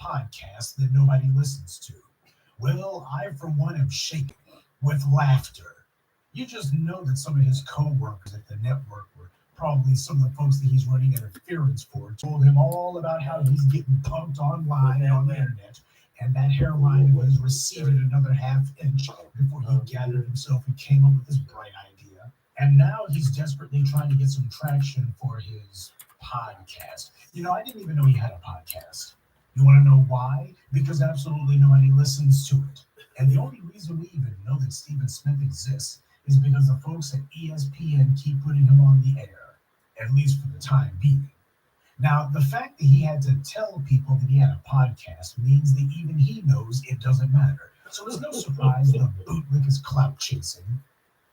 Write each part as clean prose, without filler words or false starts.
podcast that nobody listens to. Well, I, for one, am shaken with laughter. You just know that some of his co-workers at the network were probably some of the folks that he's running interference for, told him all about how he's getting punked online and on the internet, and that hairline was receded another half inch before he gathered himself and came up with this bright idea. And now he's desperately trying to get some traction for his podcast. I didn't even know he had a podcast. You want to know why? Because absolutely nobody listens to it. And the only reason we even know that Stephen Smith exists is because the folks at ESPN keep putting him on the air, at least for the time being. Now, the fact that he had to tell people that he had a podcast means that even he knows it doesn't matter. So it's no surprise the bootlick is clout chasing.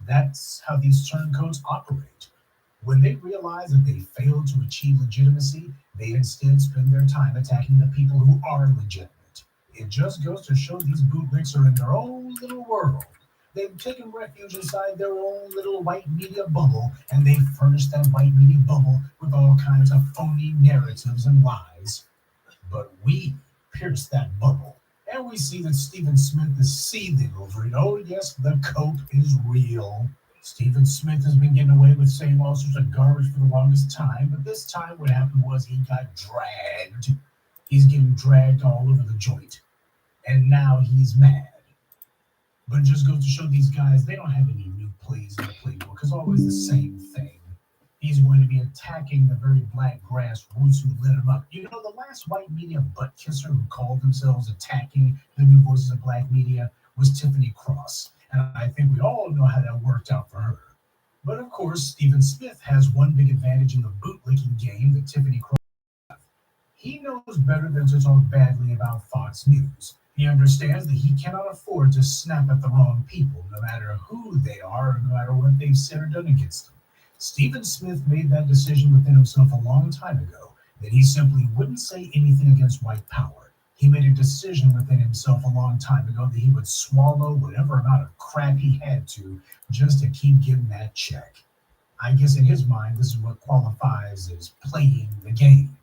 That's how these turncoats operate. When they realize that they failed to achieve legitimacy, they instead spend their time attacking the people who are legitimate. It just goes to show these bootlicks are in their own little world. They've taken refuge inside their own little white media bubble, and they've furnished that white media bubble with all kinds of phony narratives and lies. But we pierce that bubble, and we see that Stephen Smith is seething over it. Oh yes, the cope is real. Stephen Smith has been getting away with saying all sorts of garbage for the longest time, but this time what happened was he got dragged. He's getting dragged all over the joint, and now he's mad. But it just goes to show these guys, they don't have any new plays in the playbook. It's always the same thing. He's going to be attacking the very black grassroots who lit him up. The last white media butt kisser who called themselves attacking the new voices of black media was Tiffany Cross. And I think we all know how that worked out for her. But of course, Stephen Smith has one big advantage in the bootlicking game that Tiffany Cross has. He knows better than to talk badly about Fox News. He understands that he cannot afford to snap at the wrong people, no matter who they are or no matter what they've said or done against him. Stephen Smith made that decision within himself a long time ago, that he simply wouldn't say anything against white power. He made a decision within himself a long time ago that he would swallow whatever amount of crap he had to just to keep getting that check. I guess in his mind, this is what qualifies as playing the game.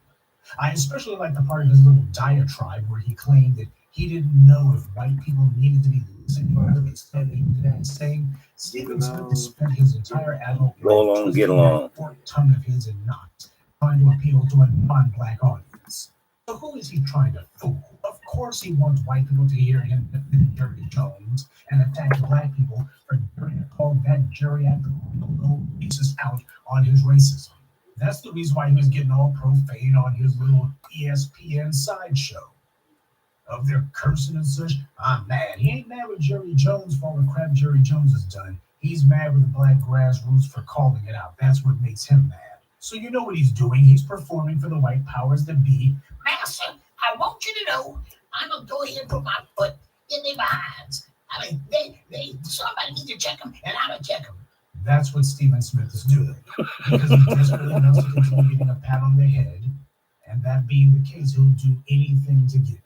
I especially like the part of his little diatribe where he claimed that he didn't know if white people needed to be listening to the extent that he was saying. Stephen Smith has spent his entire adult life twisting that forked tongue of his in knots, trying to appeal to a non-black audience. So who is he trying to fool? Of course he wants white people to hear him defend Jerry Jones and attack black people for daring to call that geriatric racist out on his racism. That's the reason why he was getting all profane on his little ESPN sideshow. Of their cursing and such, I'm mad. He ain't mad with Jerry Jones for all the crap Jerry Jones has done. He's mad with the black grassroots for calling it out. That's what makes him mad. So you know what he's doing. He's performing for the white powers that be. Master, I want you to know I'm going to go ahead and put my foot in their behinds. I mean, somebody needs to check them, and I'm going to check them. That's what Stephen Smith is doing. Because he desperately wants to continue getting a pat on the head. And that being the case, he'll do anything to get it.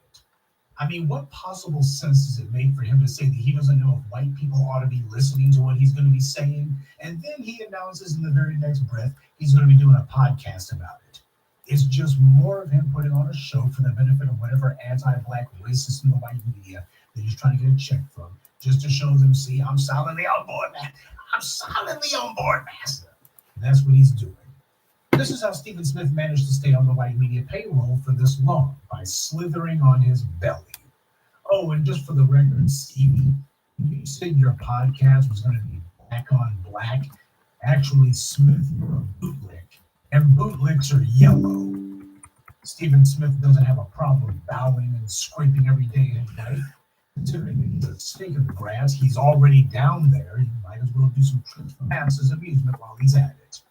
I mean, what possible sense does it make for him to say that he doesn't know if white people ought to be listening to what he's going to be saying? And then he announces in the very next breath he's going to be doing a podcast about it. It's just more of him putting on a show for the benefit of whatever anti-black racist in the white media that he's trying to get a check from, just to show them, see, I'm solidly on board, man. I'm solidly on board, master. That's what he's doing. This is how Stephen Smith managed to stay on the white media payroll for this long, by slithering on his belly. Oh, and just for the record, Stevie, you said your podcast was going to be black on black. Actually, Smith, you're a bootlick, and bootlicks are yellow. Stephen Smith doesn't have a problem bowing and scraping every day and night. Considering the stake of the grass, he's already down there. He might as well do some tricks for Max's amusement while he's at it.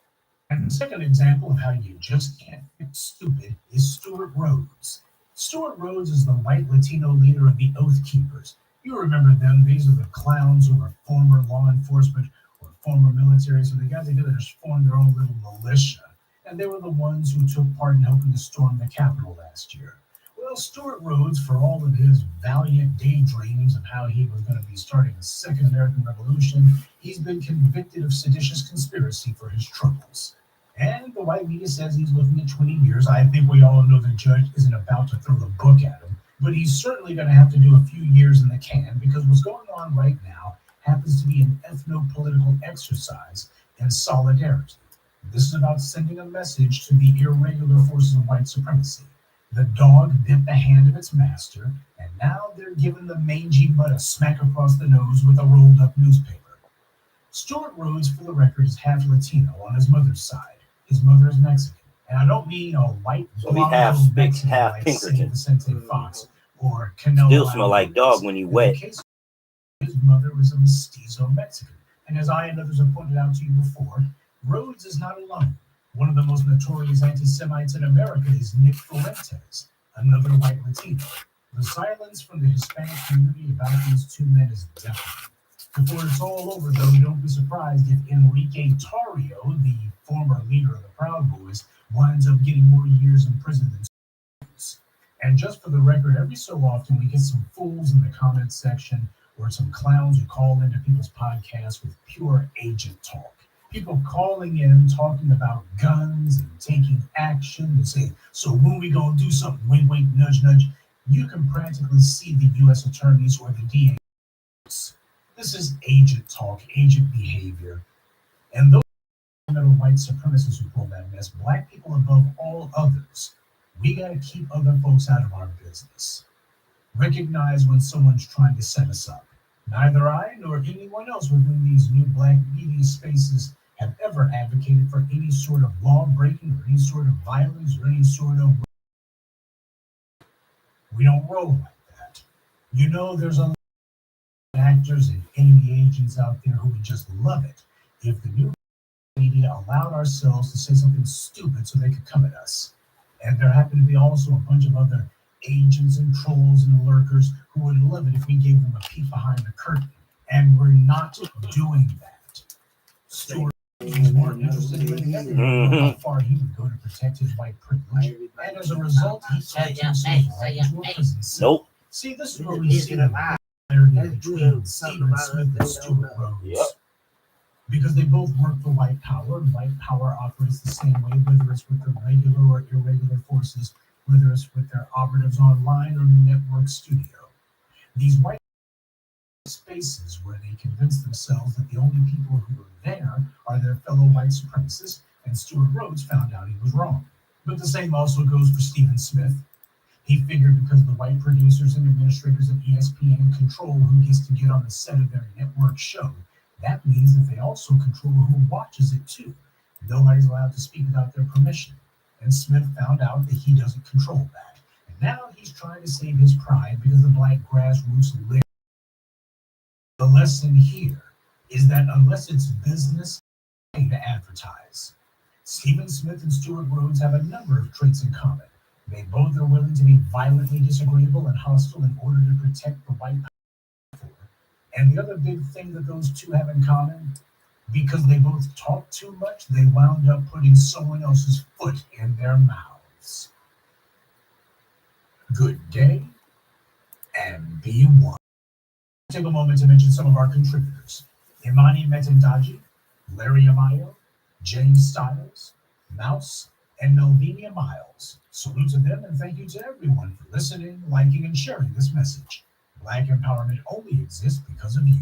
And the second example of how you just can't fix stupid is Stuart Rhodes. Stuart Rhodes is the white Latino leader of the Oath Keepers. You remember them. These are the clowns who are former law enforcement or former military. So they got together to form their own little militia. And they were the ones who took part in helping to storm the Capitol last year. Well, Stuart Rhodes, for all of his valiant daydreams of how he was going to be starting a second American Revolution, he's been convicted of seditious conspiracy for his troubles. And the white media says he's looking at 20 years. I think we all know the judge isn't about to throw the book at him. But he's certainly going to have to do a few years in the can because what's going on right now happens to be an ethno-political exercise in solidarity. This is about sending a message to the irregular forces of white supremacy. The dog bit the hand of its master, and now they're giving the mangy mutt a smack across the nose with a rolled up newspaper. Stuart Rhodes, for the record, is half Latino on his mother's side. His mother is Mexican. And I don't mean a white, So he half blonde spick, Mexican half like Pinkerton. Vicente Fox or Canelo Still smell like dog when you wet. His mother was a mestizo Mexican. And as I and others have pointed out to you before, Rhodes is not alone. One of the most notorious anti-Semites in America is Nick Fuentes, another white Latino. The silence from the Hispanic community about these two men is deafening. Before it's all over, though, don't be surprised if Enrique Tarrio, the former leader of the Proud Boys, winds up getting more years in prison than Rhodes. And just for the record, every so often we get some fools in the comments section or some clowns who call into people's podcasts with pure agent talk. People calling in, talking about guns and taking action and saying, so when we gonna do something, wink, wink, nudge, nudge. You can practically see the U.S. attorneys or the DA. This is agent talk, agent behavior. And those fundamental white supremacists who pull that mess, black people above all others, we got to keep other folks out of our business. Recognize when someone's trying to set us up. Neither I nor anyone else within these new black media spaces have ever advocated for any sort of law breaking or any sort of violence or any sort of. We don't roll like that. You know, there's a lot of actors and enemy agents out there who would just love it if the new media allowed ourselves to say something stupid so they could come at us. And there happen to be also a bunch of other agents and trolls and lurkers who would love it if we gave them a peek behind the curtain. And we're not doing that. Stuart was more interested in letting everyone know how far he would go to protect his white privilege. And as a result, he tapped himself right into a prison cell. Nope. See, this is where we see the similarity between Stephen Smith and Stuart Rhodes. Yep. Because they both work for white power, and white power operates the same way, whether it's with the regular or irregular forces, whether it's with their operatives online or in the network studio. These white spaces where they convince themselves that the only people who are there are their fellow white supremacists, and Stuart Rhodes found out he was wrong. But the same also goes for Stephen Smith. He figured because the white producers and administrators of ESPN control who gets to get on the set of their network show, that means that they also control who watches it too. Nobody's allowed to speak without their permission. And Smith found out that he doesn't control that. And now he's trying to save his pride because the black grassroots live. The lesson here is that unless it's business, to advertise. Stephen Smith and Stuart Rhodes have a number of traits in common. They both are willing to be violently disagreeable and hostile in order to protect the white power. And the other big thing that those two have in common, because they both talk too much, they wound up putting someone else's foot in their mouths. Good day, and be one. Take a moment to mention some of our contributors. Imani Metendaji, Larry Amayo, James Stiles, Mouse, and Melvina Miles. Salute to them and thank you to everyone for listening, liking, and sharing this message. Black empowerment only exists because of you.